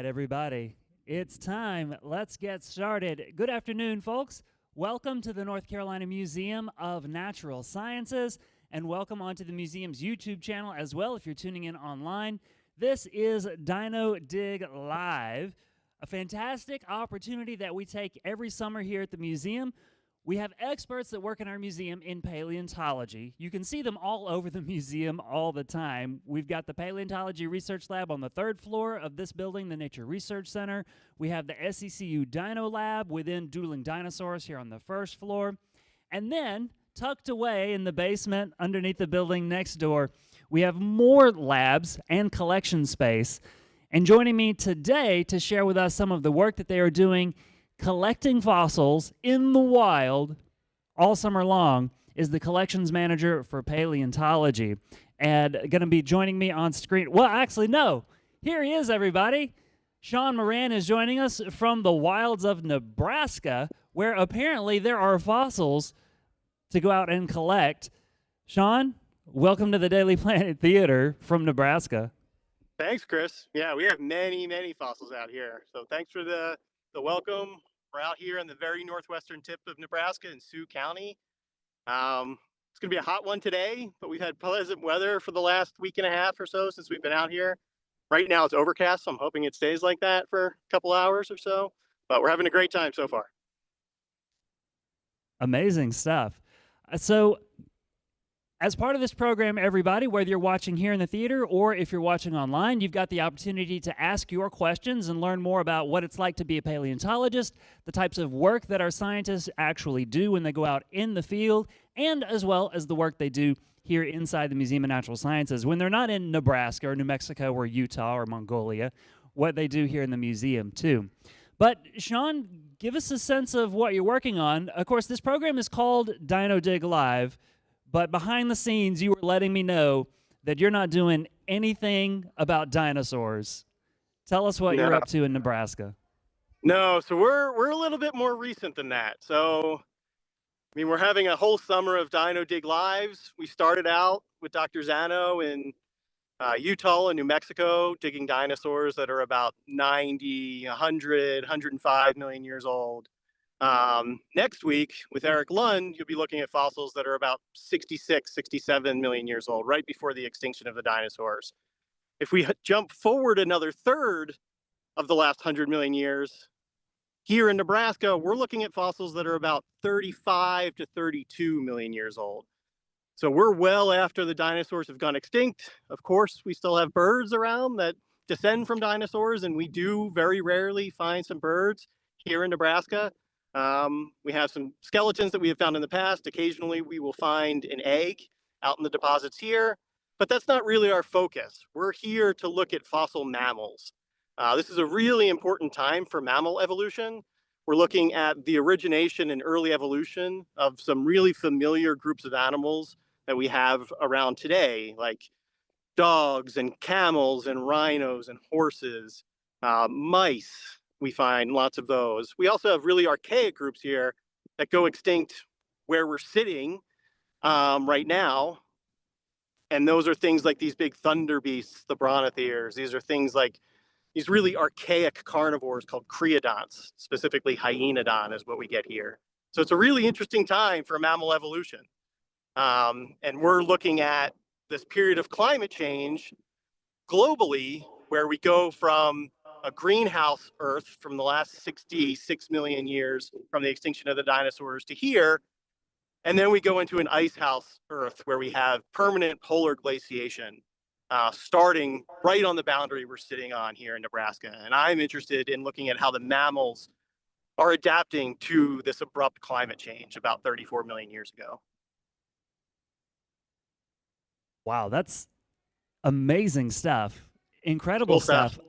right, everybody. It's time. Let's get started. Good afternoon, folks. Welcome to the North Carolina Museum of Natural Sciences, and welcome onto the museum's YouTube channel as well if you're tuning in online. This is Dino Dig Live, a fantastic opportunity that we take every summer here at the museum. We have experts that work in our museum in paleontology. You can see them all over the museum all the time. We've got the Paleontology Research Lab on the 3rd floor of this building, the Nature Research Center. We have the SECU Dino Lab within Doodling Dinosaurs here on the 1st floor. And then, tucked away in the basement underneath the building next door, we have more labs and collection space. And joining me today to share with us some of the work that they are doing collecting fossils in the wild all summer long is the collections manager for paleontology. And going to be joining me on screen. Well, actually, no. Here he is, everybody. Sean Moran is joining us from the wilds of Nebraska, where apparently there are fossils to go out and collect. Sean, welcome to the Daily Planet Theater from Nebraska. Thanks, Chris. Yeah, we have many fossils out here. So thanks for the welcome. We're out here in the very northwestern tip of Nebraska in Sioux County. It's going to be a hot one today, but we've had pleasant weather for the last week and a half or so since we've been out here. Right now it's overcast, so I'm hoping it stays like that for a couple hours or so, but we're having a great time so far. Amazing stuff. So as part of this program, everybody, whether you're watching here in the theater or if you're watching online, you've got the opportunity to ask your questions and learn more about what it's like to be a paleontologist, the types of work that our scientists actually do when they go out in the field, and as well as the work they do here inside the Museum of Natural Sciences when they're not in Nebraska or New Mexico or Utah or Mongolia, what they do here in the museum too. But Sean, give us a sense of what you're working on. Of course, this program is called Dino Dig Live, but behind the scenes, you were letting me know that you're not doing anything about dinosaurs. Tell us what you're up to in Nebraska. No, so we're a little bit more recent than that. So, I mean, we're having a whole summer of Dino Dig Lives. We started out with Dr. Zano in Utah and New Mexico, digging dinosaurs that are about 90, 100, 105 million years old. Next week with Eric Lund, you'll be looking at fossils that are about 66, 67 million years old, right before the extinction of the dinosaurs. If we jump forward another third of the last 100 million years, here in Nebraska, we're looking at fossils that are about 35 to 32 million years old. So we're well after the dinosaurs have gone extinct. Of course, we still have birds around that descend from dinosaurs, and we do very rarely find some birds here in Nebraska. We have some skeletons that we have found in the past. Occasionally we will find an egg out in the deposits here, but that's not really our focus. We're here to look at fossil mammals. This is a really important time for mammal evolution. We're looking at the origination and early evolution of some really familiar groups of animals that we have around today, like dogs and camels and rhinos and horses, mice. We find lots of those. We also have really archaic groups here that go extinct where we're sitting right now. And those are things like these big thunder beasts, the brontotheres. These are things like these really archaic carnivores called creodonts, specifically hyenodon is what we get here. So it's a really interesting time for mammal evolution. And we're looking at this period of climate change globally, where we go from a greenhouse Earth from the last 66 million years from the extinction of the dinosaurs to here. And then we go into an ice house Earth where we have permanent polar glaciation, starting right on the boundary we're sitting on here in Nebraska. And I'm interested in looking at how the mammals are adapting to this abrupt climate change about 34 million years ago. Wow, that's amazing stuff. Incredible Cool stuff.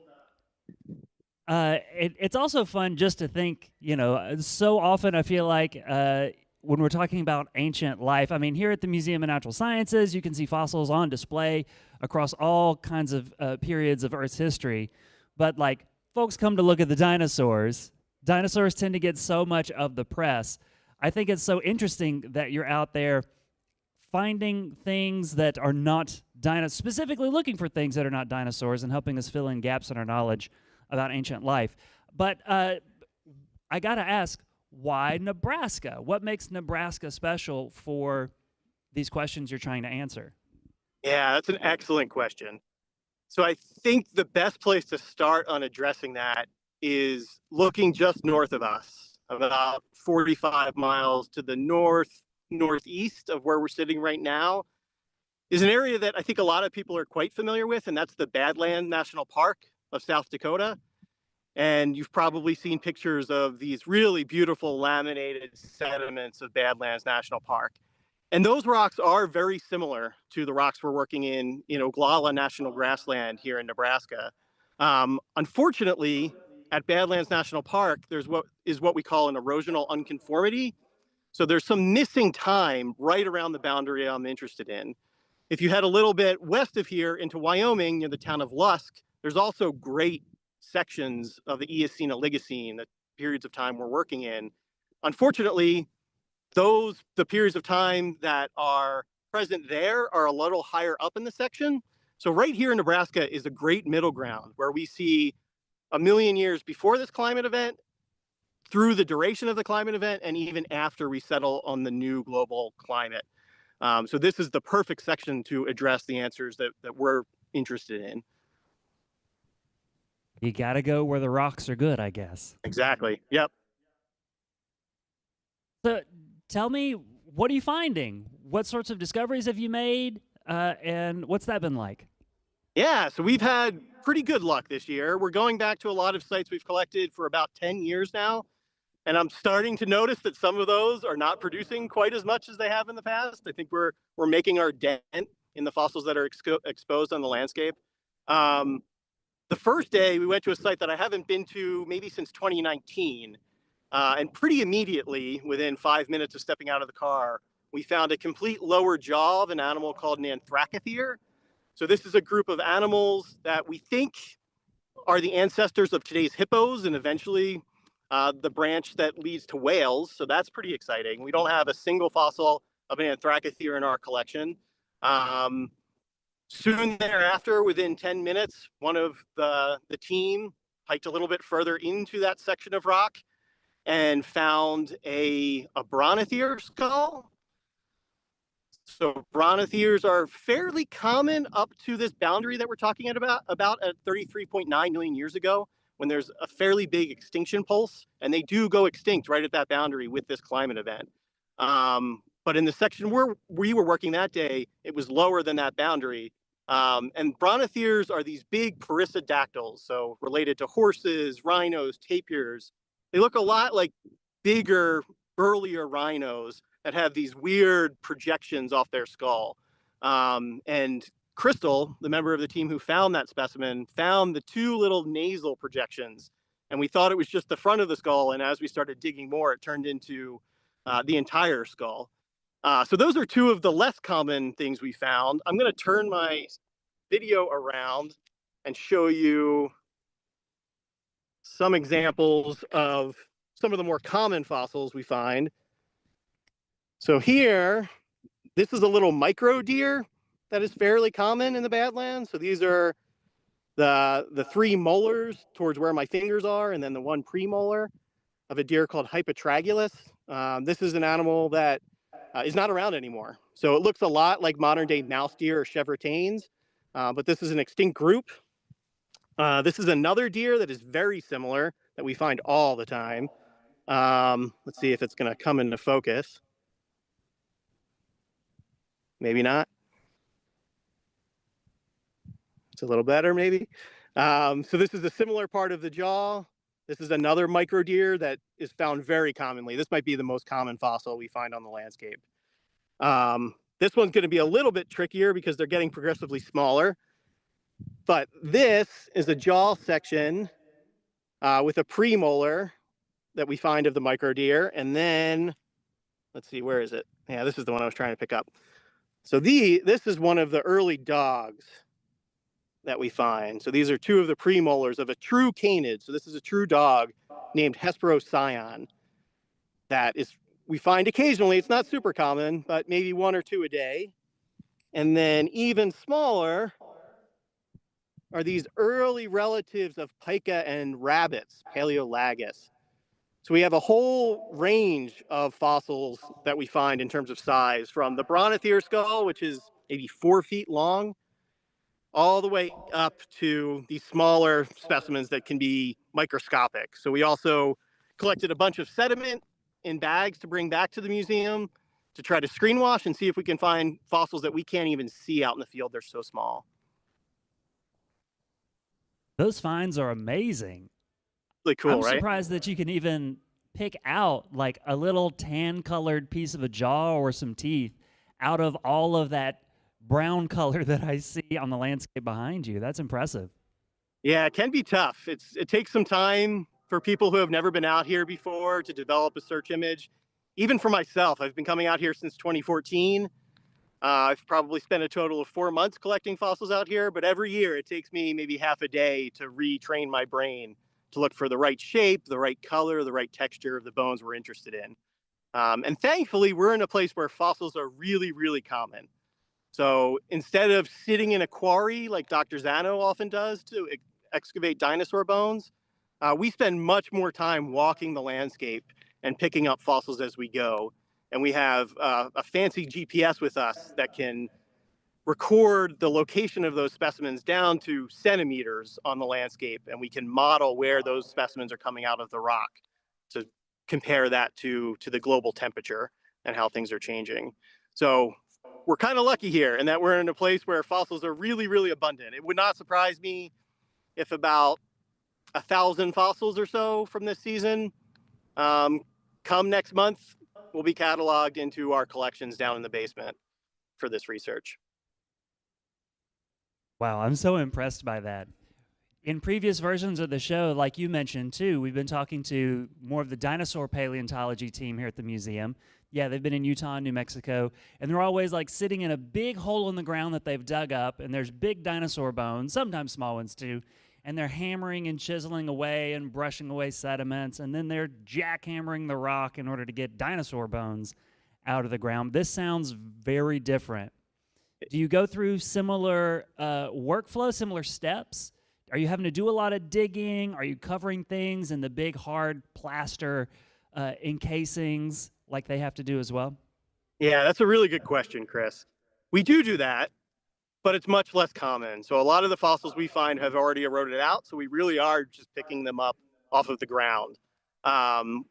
It's also fun just to think, you know, so often I feel like when we're talking about ancient life, I mean, here at the Museum of Natural Sciences, you can see fossils on display across all kinds of periods of Earth's history. But like folks come to look at the dinosaurs. Dinosaurs tend to get so much of the press. I think it's so interesting that you're out there finding things that are not dinosaurs, specifically looking for things that are not dinosaurs and helping us fill in gaps in our knowledge about ancient life. But I got to ask, why Nebraska? What makes Nebraska special for these questions you're trying to answer? Yeah, that's an excellent question. So I think the best place to start on addressing that is looking just north of us, about 45 miles to the northeast of where we're sitting right now, is an area that I think a lot of people are quite familiar with, and that's the Badlands National Park of South Dakota. And you've probably seen pictures of these really beautiful laminated sediments of Badlands National Park. And those rocks are very similar to the rocks we're working in Oglala National Grassland here in Nebraska. Unfortunately, at Badlands National Park, there's what we call an erosional unconformity. So there's some missing time right around the boundary I'm interested in. If you head a little bit west of here into Wyoming, near the town of Lusk, there's also great sections of the Eocene and Oligocene, the periods of time we're working in. Unfortunately, the periods of time that are present there are a little higher up in the section. So right here in Nebraska is a great middle ground where we see a million years before this climate event, through the duration of the climate event, and even after we settle on the new global climate. So this is the perfect section to address the answers that we're interested in. You got to go where the rocks are good, I guess. Exactly. Yep. So tell me, what are you finding? What sorts of discoveries have you made? And what's that been like? Yeah, so we've had pretty good luck this year. We're going back to a lot of sites we've collected for about 10 years now. And I'm starting to notice that some of those are not producing quite as much as they have in the past. I think we're making our dent in the fossils that are exposed on the landscape. The first day we went to a site that I haven't been to maybe since 2019. And pretty immediately, within 5 minutes of stepping out of the car, we found a complete lower jaw of an animal called an anthracothere. So this is a group of animals that we think are the ancestors of today's hippos and eventually the branch that leads to whales. So that's pretty exciting. We don't have a single fossil of an anthracothere in our collection. Soon thereafter, within 10 minutes, one of the team hiked a little bit further into that section of rock and found a brontotherian skull. So brontotheres are fairly common up to this boundary that we're talking about at 33.9 million years ago, when there's a fairly big extinction pulse, and they do go extinct right at that boundary with this climate event. But in the section where we were working that day, it was lower than that boundary. And brontotheres are these big perissodactyls, so related to horses, rhinos, tapirs. They look a lot like bigger, earlier rhinos that have these weird projections off their skull. And Crystal, the member of the team who found that specimen, found the two little nasal projections. And we thought it was just the front of the skull. And as we started digging more, it turned into the entire skull. So those are two of the less common things we found. I'm going to turn my video around and show you some examples of some of the more common fossils we find. So here, this is a little micro deer that is fairly common in the Badlands. So these are the three molars towards where my fingers are, and then the one premolar of a deer called Hypotragulus. This is an animal that is not around anymore. So it looks a lot like modern day mouse deer or chevrotains, but this is an extinct group. This is another deer that is very similar that we find all the time. Let's see if it's going to come into focus. Maybe not. It's a little better, maybe. So this is a similar part of the jaw. This is another micro deer that is found very commonly. This might be the most common fossil we find on the landscape. This one's going to be a little bit trickier because they're getting progressively smaller. But this is a jaw section with a premolar that we find of the micro deer. And then, let's see, where is it? Yeah, this is the one I was trying to pick up. So this is one of the early dogs that we find. So these are two of the premolars of a true canid. So this is a true dog named Hesperocyon that we find occasionally. It's not super common, but maybe one or two a day. And then even smaller, are these early relatives of pika and rabbits, Paleolagus. So we have a whole range of fossils that we find in terms of size, from the brontotherian skull, which is maybe 4 feet long, all the way up to these smaller specimens that can be microscopic. So we also collected a bunch of sediment in bags to bring back to the museum to try to screen wash and see if we can find fossils that we can't even see out in the field. They're so small. Those finds are amazing. Really I'm cool, right? surprised that you can even pick out like a little tan colored piece of a jaw or some teeth out of all of that brown color that I see on the landscape behind you. That's impressive. Yeah, it can be tough. It takes some time for people who have never been out here before to develop a search image. Even for myself, I've been coming out here since 2014. I've probably spent a total of 4 months collecting fossils out here, but every year it takes me maybe half a day to retrain my brain to look for the right shape, the right color, the right texture of the bones we're interested in. And thankfully, we're in a place where fossils are really, really common. So instead of sitting in a quarry like Dr. Zano often does to excavate dinosaur bones, we spend much more time walking the landscape and picking up fossils as we go. And we have a fancy GPS with us that can record the location of those specimens down to centimeters on the landscape, and we can model where those specimens are coming out of the rock to compare that to the global temperature and how things are changing. So we're kind of lucky here in that we're in a place where fossils are really, really abundant. It would not surprise me if about 1,000 fossils or so from this season come next month will be cataloged into our collections down in the basement for this research. Wow, I'm so impressed by that. In previous versions of the show, like you mentioned too, we've been talking to more of the dinosaur paleontology team here at the museum. Yeah, they've been in Utah and New Mexico, and they're always like sitting in a big hole in the ground that they've dug up, and there's big dinosaur bones, sometimes small ones too, and they're hammering and chiseling away and brushing away sediments, and then they're jackhammering the rock in order to get dinosaur bones out of the ground. This sounds very different. Do you go through similar workflow, similar steps? Are you having to do a lot of digging? Are you covering things in the big hard plaster encasings like they have to do as well? Yeah, that's a really good question, Chris. We do that, but it's much less common. So a lot of the fossils we find have already eroded out, so we really are just picking them up off of the ground.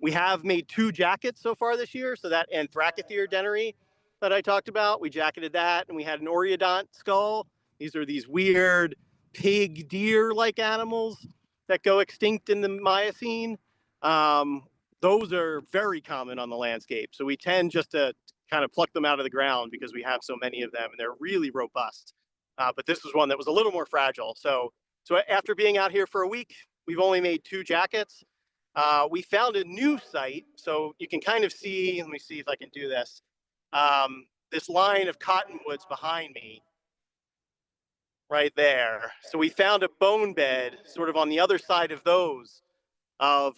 We have made 2 jackets so far this year. So that Anthracothere denary that I talked about, we jacketed that, and we had an Oreodont skull. These are these weird pig deer-like animals that go extinct in the Miocene. Those are very common on the landscape. So we tend just to kind of pluck them out of the ground because we have so many of them, and they're really robust. But this was one that was a little more fragile. So after being out here for a week, we've only made 2 jackets. We found a new site, so you can kind of see, let me see if I can do this, this line of cottonwoods behind me, right there. So we found a bone bed sort of on the other side of those of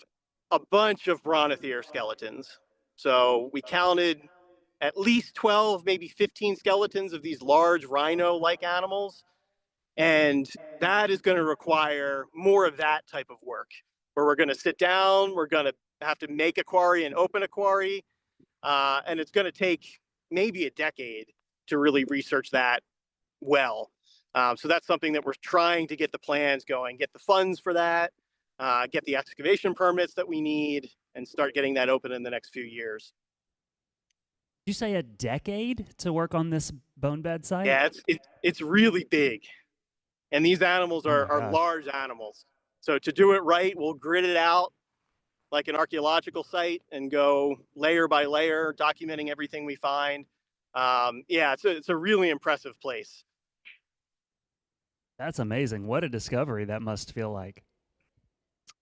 a bunch of brontotherian skeletons. So we counted at least 12, maybe 15 skeletons of these large rhino-like animals. And that is going to require more of that type of work, where we're going to sit down, we're going to have to make a quarry and open a quarry. And it's going to take maybe a decade to really research that well. So that's something that we're trying to get the plans going, get the funds for that, get the excavation permits that we need, and start getting that open in the next few years. Did you say a decade to work on this bone bed site? Yeah, it's really big. And these animals Oh my are gosh. large animals. So to do it right, we'll grid it out like an archaeological site and go layer by layer, documenting everything we find. Yeah, it's a really impressive place. That's amazing. What a discovery that must feel like.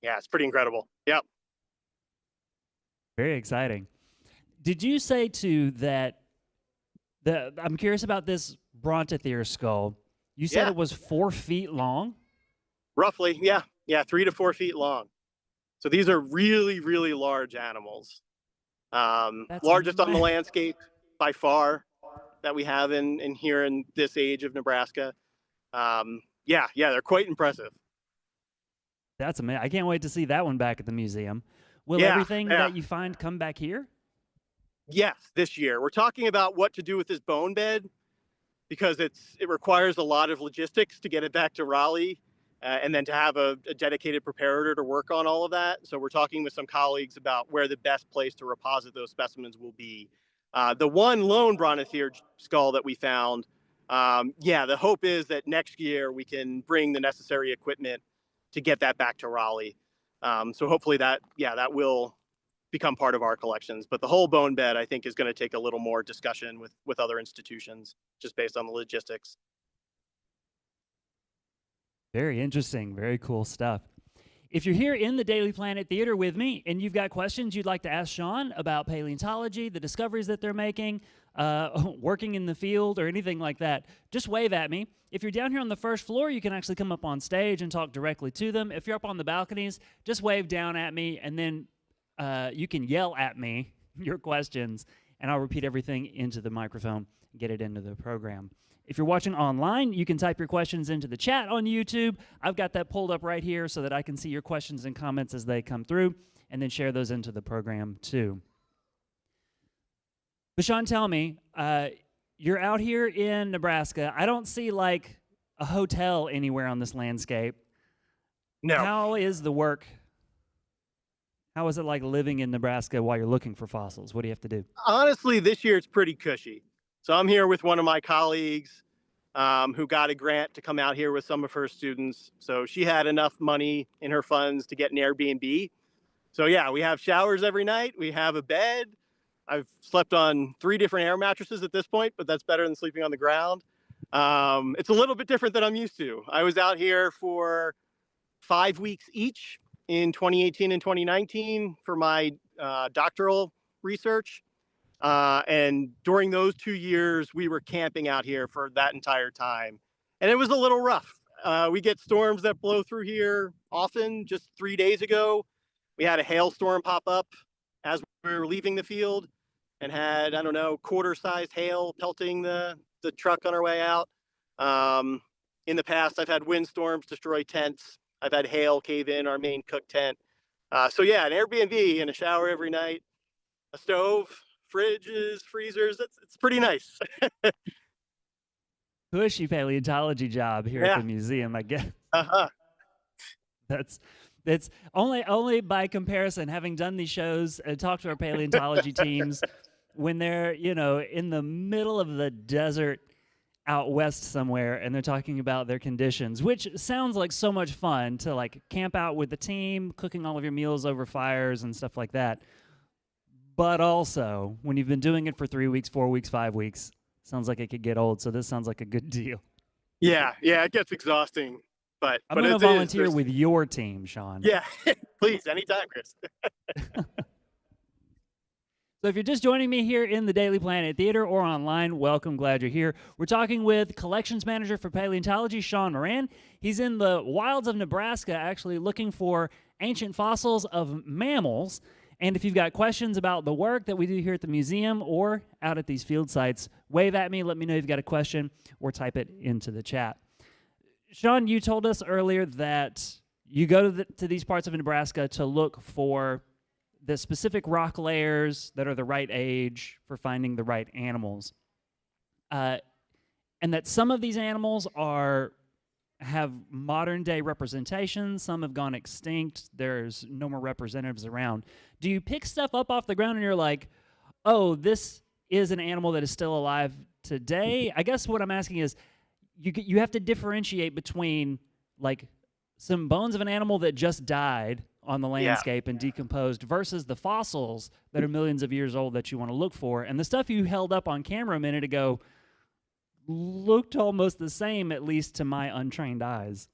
Yeah, it's pretty incredible. Yep. Very exciting. Did you say too that I'm curious about this brontotherian skull. You said Yeah, it was 4 feet long? roughly. Yeah. Yeah, 3 to 4 feet long. So these are really, really large animals. That's Largest on the ma- landscape by far that we have in here in this age of Nebraska. Yeah, they're quite impressive. That's amazing. I can't wait to see that one back at the museum. Will Yeah, everything yeah. that you find come back here? Yes, this year. We're talking about what to do with this bone bed because it requires a lot of logistics to get it back to Raleigh, and then to have a dedicated preparator to work on all of that. So we're talking with some colleagues about where the best place to reposit those specimens will be. The one lone brontotheriid skull that we found, yeah, the hope is that next year we can bring the necessary equipment to get that back to Raleigh. So hopefully that will become part of our collections. But the whole bone bed, I think, is going to take a little more discussion with other institutions, just based on the logistics. Very interesting. Very cool stuff. If you're here in the Daily Planet Theater with me and you've got questions you'd like to ask Sean about paleontology, the discoveries that they're making, working in the field, or anything like that, just wave at me. If you're down here on the first floor, you can actually come up on stage and talk directly to them. If you're up on the balconies, just wave down at me, and then you can yell at me your questions, and I'll repeat everything into the microphone and get it into the program. If you're watching online, you can type your questions into the chat on YouTube. I've got that pulled up right here so that I can see your questions and comments as they come through, and then share those into the program too. But Sean, tell me, you're out here in Nebraska. I don't see like a hotel anywhere on this landscape. No. How is the work? How is it like living in Nebraska while you're looking for fossils? What do you have to do? Honestly, this year it's pretty cushy. So I'm here with one of my colleagues, who got a grant to come out here with some of her students. So she had enough money in her funds to get an Airbnb. So yeah, we have showers every night. We have a bed. I've slept on 3 different air mattresses at this point, but that's better than sleeping on the ground. It's a little bit different than I'm used to. I was out here for 5 weeks each in 2018 and 2019 for my doctoral research. And during those 2 years, we were camping out here for that entire time. And it was a little rough. We get storms that blow through here often. Just 3 days ago, we had a hailstorm pop up as we were leaving the field, and had, I don't know, quarter-sized hail pelting the truck on our way out. In the past, I've had windstorms destroy tents. I've had hail cave in our main cook tent. So yeah, an Airbnb and a shower every night, a stove, fridges, freezers. It's pretty nice. Cushy paleontology job here at the museum, I guess. Uh-huh. That's only by comparison, having done these shows and talked to our paleontology teams when they're, you know, in the middle of the desert out west somewhere, and they're talking about their conditions, which sounds like so much fun to like camp out with the team, cooking all of your meals over fires and stuff like that. But also, when you've been doing it for 3 weeks, 4 weeks, 5 weeks, sounds like it could get old. So this sounds like a good deal. Yeah, it gets exhausting. But I'm going to volunteer with your team, Sean. Yeah, please, anytime, Chris. So if you're just joining me here in the Daily Planet Theater or online, welcome, glad you're here. We're talking with Collections Manager for Paleontology, Sean Moran. He's in the wilds of Nebraska actually looking for ancient fossils of mammals. And if you've got questions about the work that we do here at the museum or out at these field sites, wave at me, let me know you've got a question, or type it into the chat. Sean, you told us earlier that you go to these parts of Nebraska to look for the specific rock layers that are the right age for finding the right animals. And that some of these animals have modern day representation, some have gone extinct, there's no more representatives around. Do you pick stuff up off the ground and you're like, oh, this is an animal that is still alive today? I guess what I'm asking is, you have to differentiate between like some bones of an animal that just died on the landscape and decomposed versus the fossils that are millions of years old that you want to look for. And the stuff you held up on camera a minute ago looked almost the same, at least to my untrained eyes.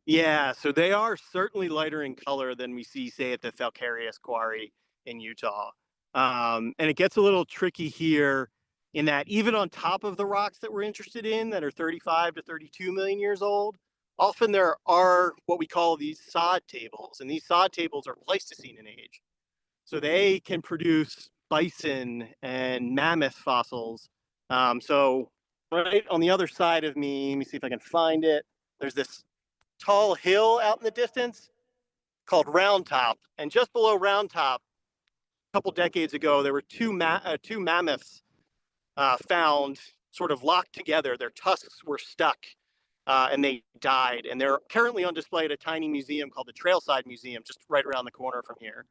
Yeah, so they are certainly lighter in color than we see, say, at the Falcarius quarry in Utah. And it gets a little tricky here in that even on top of the rocks that we're interested in that are 35 to 32 million years old, often there are what we call these sod tables, and these sod tables are Pleistocene in age. So they can produce bison and mammoth fossils. So right on the other side of me, let me see if I can find it. there's this tall hill out in the distance called Round Top. And just below Round Top, a couple decades ago, there were two mammoths found sort of locked together. Their tusks were stuck and they died. And they're currently on display at a tiny museum called the Trailside Museum, just right around the corner from here.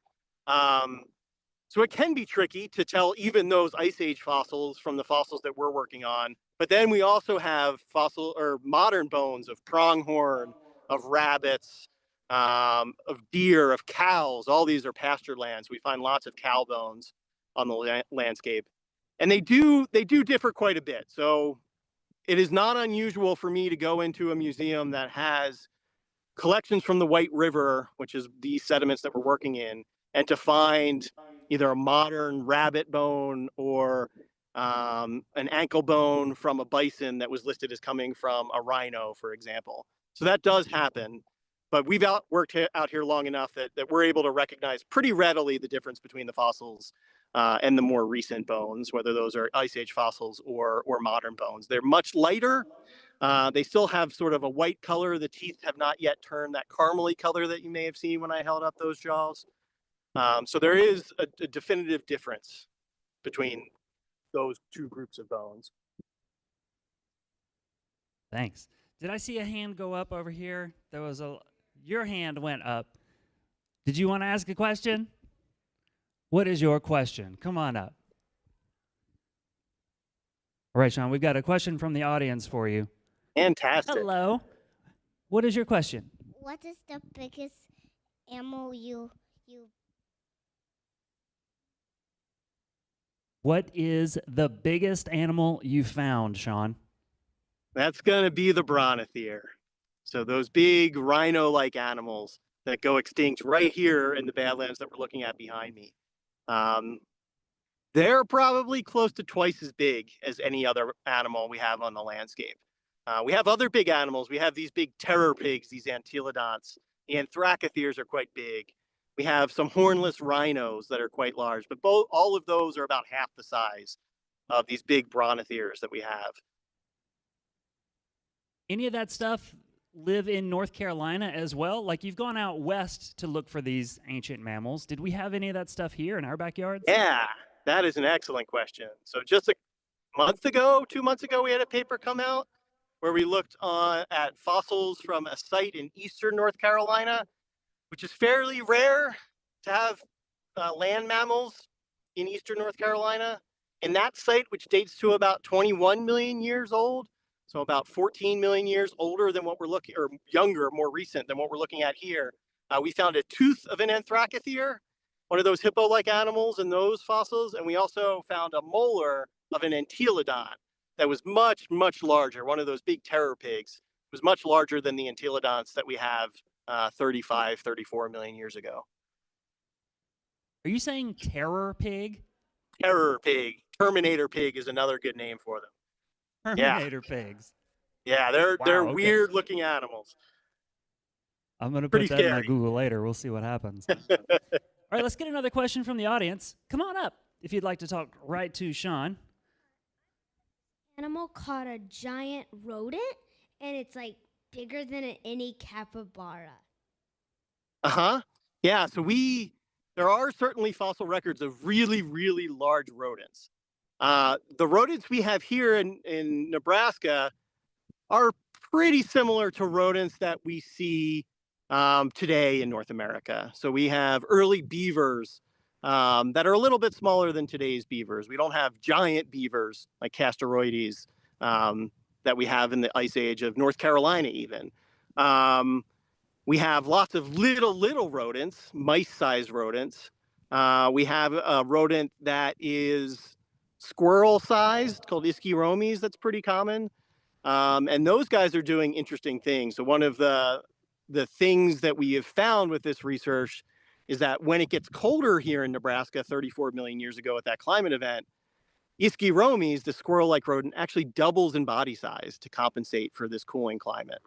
So it can be tricky to tell even those Ice Age fossils from the fossils that we're working on. But then we also have fossil or modern bones of pronghorn, of rabbits, of deer, of cows. All these are pasture lands. We find lots of cow bones on the landscape. And they do differ quite a bit. So it is not unusual for me to go into a museum that has collections from the White River, which is the sediments that we're working in, and to find either a modern rabbit bone or an ankle bone from a bison that was listed as coming from a rhino, for example. So that does happen. But we've worked out here long enough that we're able to recognize pretty readily the difference between the fossils and the more recent bones, whether those are Ice Age fossils or modern bones. They're much lighter. They still have sort of a white color. The teeth have not yet turned that caramely color that you may have seen when I held up those jaws. So there is a definitive difference between those two groups of bones. Thanks. Did I see a hand go up over here? Your hand went up. Did you want to ask a question? What is your question? Come on up. All right, Sean, we've got a question from the audience for you. Fantastic. Hello. What is your question? What is the biggest animal you What is the biggest animal you found, Sean? That's going to be the brontotherium. So those big rhino-like animals that go extinct right here in the Badlands that we're looking at behind me. They're probably close to twice as big as any other animal we have on the landscape. We have other big animals. We have these big terror pigs, these anthelodonts. The anthracotheres are quite big. We have some hornless rhinos that are quite large, but all of those are about half the size of these big brontotheres that we have. Any of that stuff live in North Carolina as well? Like, you've gone out west to look for these ancient mammals. Did we have any of that stuff here in our backyards? Yeah, that is an excellent question. So just a month ago, 2 months ago, we had a paper come out where we looked at fossils from a site in eastern North Carolina, which is fairly rare to have land mammals in eastern North Carolina. And that site, which dates to about 21 million years old, so about 14 million years older than what we're looking, or younger, more recent than what we're looking at here, we found a tooth of an anthracothere, one of those hippo-like animals in those fossils. And we also found a molar of an entelodon that was much, much larger. One of those big terror pigs was much larger than the entelodonts that we have 35, 34 million years ago. Are you saying terror pig? Terror pig. Terminator pig is another good name for them. Terminator pigs. Yeah, they're okay. weird looking animals. I'm going to put Pretty that in my scary. Google later. We'll see what happens. All right, let's get another question from the audience. Come on up if you'd like to talk right to Sean. animal caught a giant rodent, and it's like bigger than any capybara? Yeah, so there are certainly fossil records of really, really large rodents. The rodents we have here in Nebraska are pretty similar to rodents that we see today in North America. So we have early beavers that are a little bit smaller than today's beavers. We don't have giant beavers like Castoroides that we have in the Ice Age of North Carolina even. We have lots of little rodents, mice-sized rodents. We have a rodent that is squirrel-sized called Ischiromes that's pretty common. And those guys are doing interesting things. So one of the things that we have found with this research is that when it gets colder here in Nebraska 34 million years ago at that climate event, Ischiromes, the squirrel-like rodent, actually doubles in body size to compensate for this cooling climate.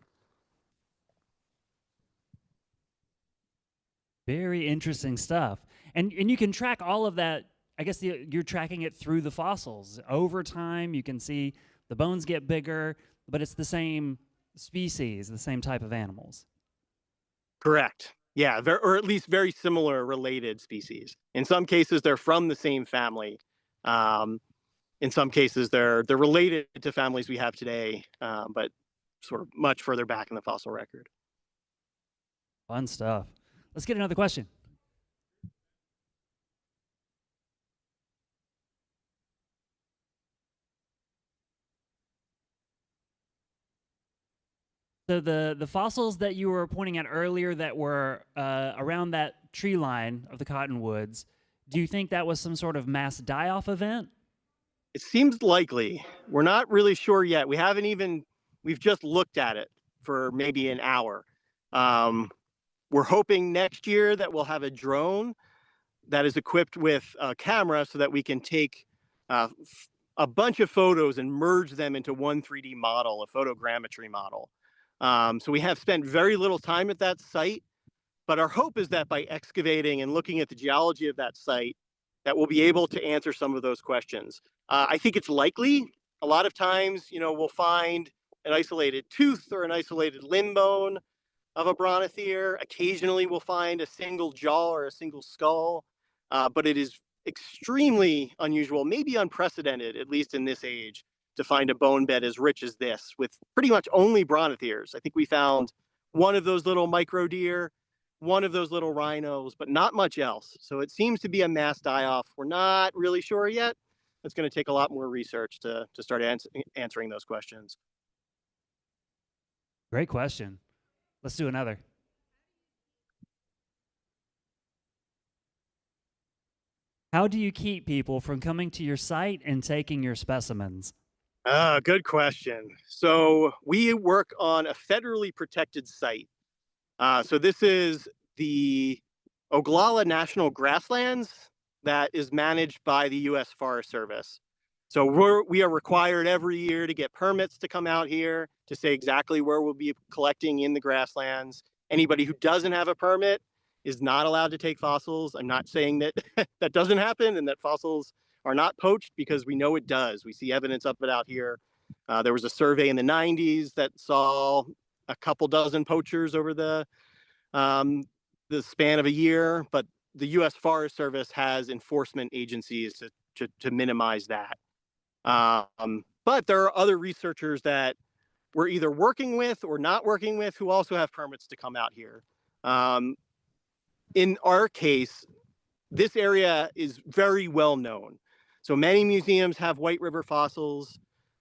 Very interesting stuff. And you can track all of that. I guess you're tracking it through the fossils. Over time, you can see the bones get bigger, but it's the same species, the same type of animals. Correct. Yeah, or at least very similar related species. In some cases, they're from the same family. In some cases, they're related to families we have today, but sort of much further back in the fossil record. Fun stuff. Let's get another question. So the fossils that you were pointing at earlier that were around that tree line of the cottonwoods, do you think that was some sort of mass die-off event? It seems likely. We're not really sure yet. We've just looked at it for maybe an hour. We're hoping next year that we'll have a drone that is equipped with a camera so that we can take a bunch of photos and merge them into one 3D model, a photogrammetry model. So we have spent very little time at that site, but our hope is that by excavating and looking at the geology of that site, that we'll be able to answer some of those questions. I think it's likely. A lot of times, we'll find an isolated tooth or an isolated limb bone of a brontotherium. Occasionally, we'll find a single jaw or a single skull, but it is extremely unusual, maybe unprecedented, at least in this age, to find a bone bed as rich as this with pretty much only brontotheriums. I think we found one of those little micro deer, one of those little rhinos, but not much else. So it seems to be a mass die-off. We're not really sure yet. It's going to take a lot more research to start answering those questions. Great question. Let's do another. How do you keep people from coming to your site and taking your specimens? Good question. So we work on a federally protected site. So this is the Oglala National Grasslands that is managed by the U.S. Forest Service. So we are required every year to get permits to come out here to say exactly where we'll be collecting in the grasslands. Anybody who doesn't have a permit is not allowed to take fossils. I'm not saying that that doesn't happen and that fossils are not poached, because we know it does. We see evidence of it out here. There was a survey in the 90s that saw a couple dozen poachers over the span of a year, but the U.S. Forest Service has enforcement agencies to minimize that. But there are other researchers that we're either working with or not working with who also have permits to come out here. In our case, this area is very well known. So many museums have White River fossils.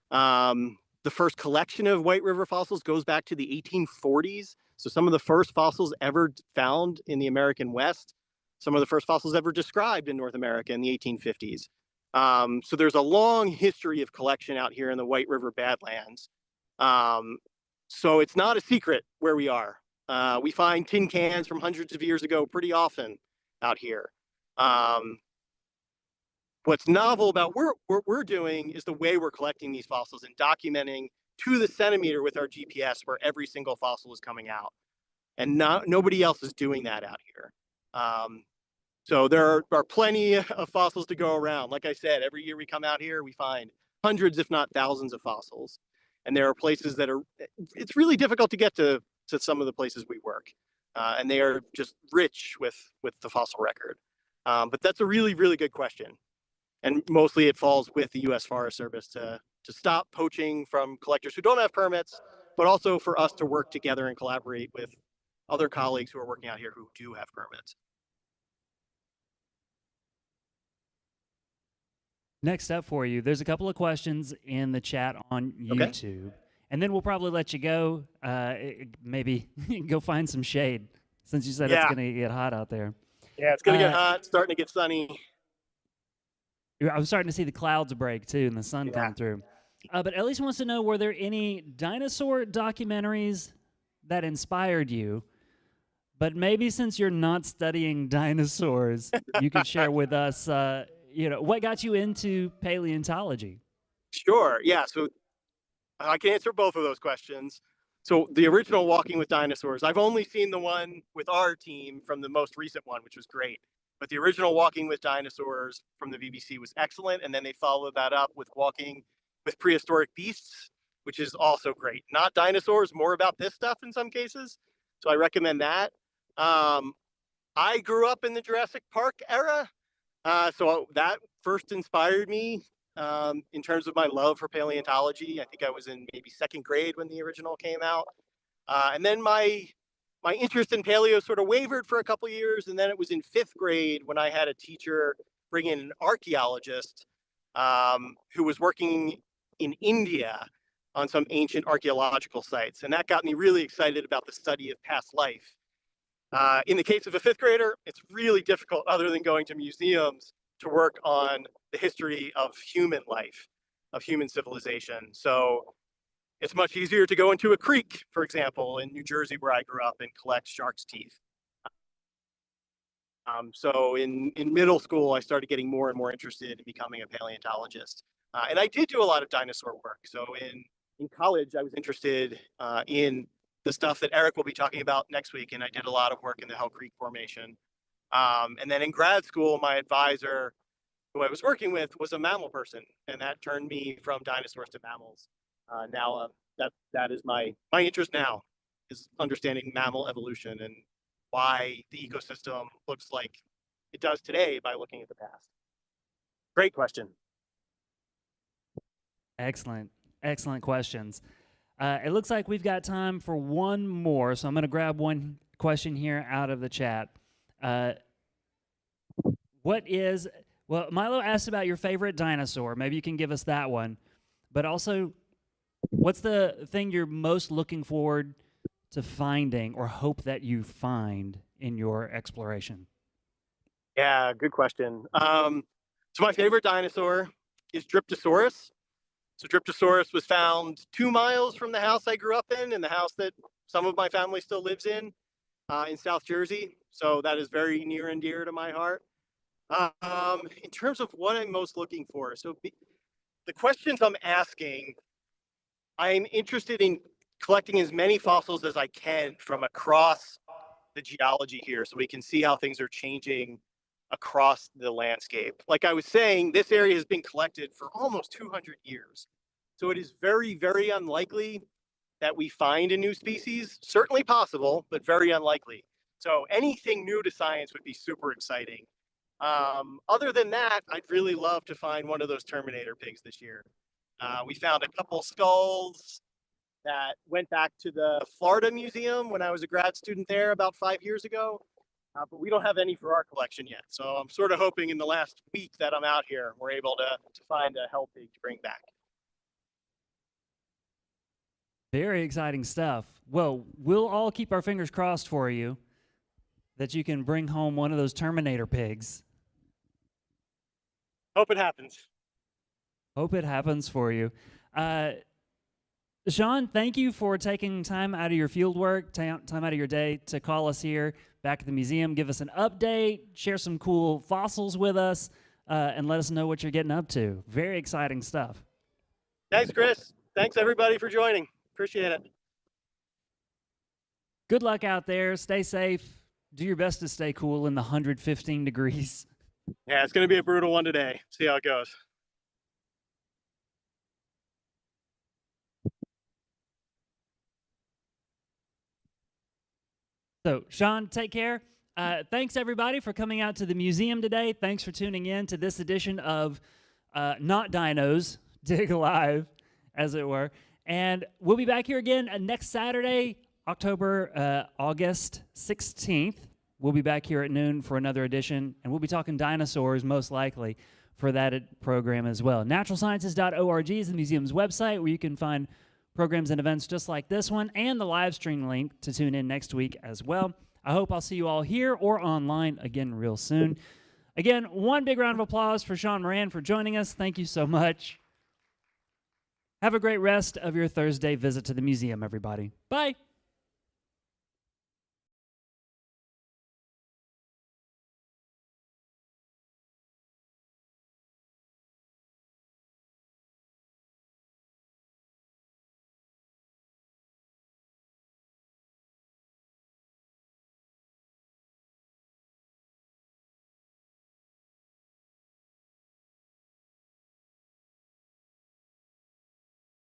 The first collection of White River fossils goes back to the 1840s. So some of the first fossils ever found in the American West, some of the first fossils ever described in North America in the 1850s. So there's a long history of collection out here in the White River Badlands. So it's not a secret where we are. We find tin cans from hundreds of years ago pretty often out here. What's novel about what we're doing is the way we're collecting these fossils and documenting to the centimeter with our GPS where every single fossil is coming out. And nobody else is doing that out here. So there are plenty of fossils to go around. Like I said, every year we come out here, we find hundreds, if not thousands of fossils. And there are places that it's really difficult to get to some of the places we work. And they are just rich with the fossil record. But that's a really, really good question. And mostly it falls with the U.S. Forest Service to stop poaching from collectors who don't have permits, but also for us to work together and collaborate with other colleagues who are working out here who do have permits. Next up for you, there's a couple of questions in the chat on YouTube. Okay. And then we'll probably let you go, maybe go find some shade, since you said it's going to get hot out there. Yeah, it's going to get hot, starting to get sunny. I'm starting to see the clouds break, too, and the sun come through. But Elise wants to know, were there any dinosaur documentaries that inspired you? But maybe since you're not studying dinosaurs, you could share with us, what got you into paleontology? Sure, yeah. So I can answer both of those questions. So the original Walking with Dinosaurs, I've only seen the one with our team from the most recent one, which was great. But the original Walking with Dinosaurs from the BBC was excellent. And then they followed that up with Walking with Prehistoric Beasts, which is also great. Not dinosaurs, more about this stuff in some cases. So I recommend that. I grew up in the Jurassic Park era, so that first inspired me in terms of my love for paleontology. I think I was in maybe second grade when the original came out. And then my interest in paleo sort of wavered for a couple years, and then it was in fifth grade when I had a teacher bring in an archaeologist who was working in India on some ancient archaeological sites, and that got me really excited about the study of past life. In the case of a fifth grader, it's really difficult, other than going to museums, to work on the history of human life, of human civilization. So it's much easier to go into a creek, for example, in New Jersey, where I grew up, and collect shark's teeth. So in middle school, I started getting more and more interested in becoming a paleontologist. And I did do a lot of dinosaur work. So in college, I was interested in the stuff that Eric will be talking about next week, and I did a lot of work in the Hell Creek Formation. And then in grad school, my advisor, who I was working with, was a mammal person, and that turned me from dinosaurs to mammals. Now that is my interest now, is understanding mammal evolution and why the ecosystem looks like it does today by looking at the past. Great question. Excellent, excellent questions. It looks like we've got time for one more, so I'm going to grab one question here out of the chat. Well, Milo asked about your favorite dinosaur. Maybe you can give us that one. But also, what's the thing you're most looking forward to finding or hope that you find in your exploration? Yeah, good question. So my favorite dinosaur is Dryptosaurus. So Dryptosaurus was found 2 miles from the house I grew up in the house that some of my family still lives in South Jersey. So that is very near and dear to my heart. In terms of what I'm most looking for, the questions I'm asking, I'm interested in collecting as many fossils as I can from across the geology here, so we can see how things are changing across the landscape. Like I was saying, this area has been collected for almost 200 years. So it is very, very unlikely that we find a new species. Certainly possible, but very unlikely. So anything new to science would be super exciting. Other than that, I'd really love to find one of those Terminator pigs this year. We found a couple skulls that went back to the Florida Museum when I was a grad student there about 5 years ago. But we don't have any for our collection yet. So I'm sort of hoping in the last week that I'm out here, we're able to find a hell pig to bring back. Very exciting stuff. Well, we'll all keep our fingers crossed for you that you can bring home one of those Terminator pigs. Hope it happens. Hope it happens for you. Sean, thank you for taking time out of your field work, time out of your day to call us here back at the museum, give us an update, share some cool fossils with us, and let us know what you're getting up to. Very exciting stuff. Thanks, Chris. Thanks, everybody, for joining. Appreciate it. Good luck out there. Stay safe. Do your best to stay cool in the 115 degrees. Yeah, it's going to be a brutal one today. See how it goes. So, Sean, take care. Thanks, everybody, for coming out to the museum today. Thanks for tuning in to this edition of Not Dinos, Dig Live, as it were. And we'll be back here again next Saturday, August 16th. We'll be back here at noon for another edition, and we'll be talking dinosaurs, most likely, for that program as well. Naturalsciences.org is the museum's website, where you can find programs and events just like this one, and the live stream link to tune in next week as well. I hope I'll see you all here or online again real soon. Again, one big round of applause for Sean Moran for joining us. Thank you so much. Have a great rest of your Thursday visit to the museum, everybody. Bye.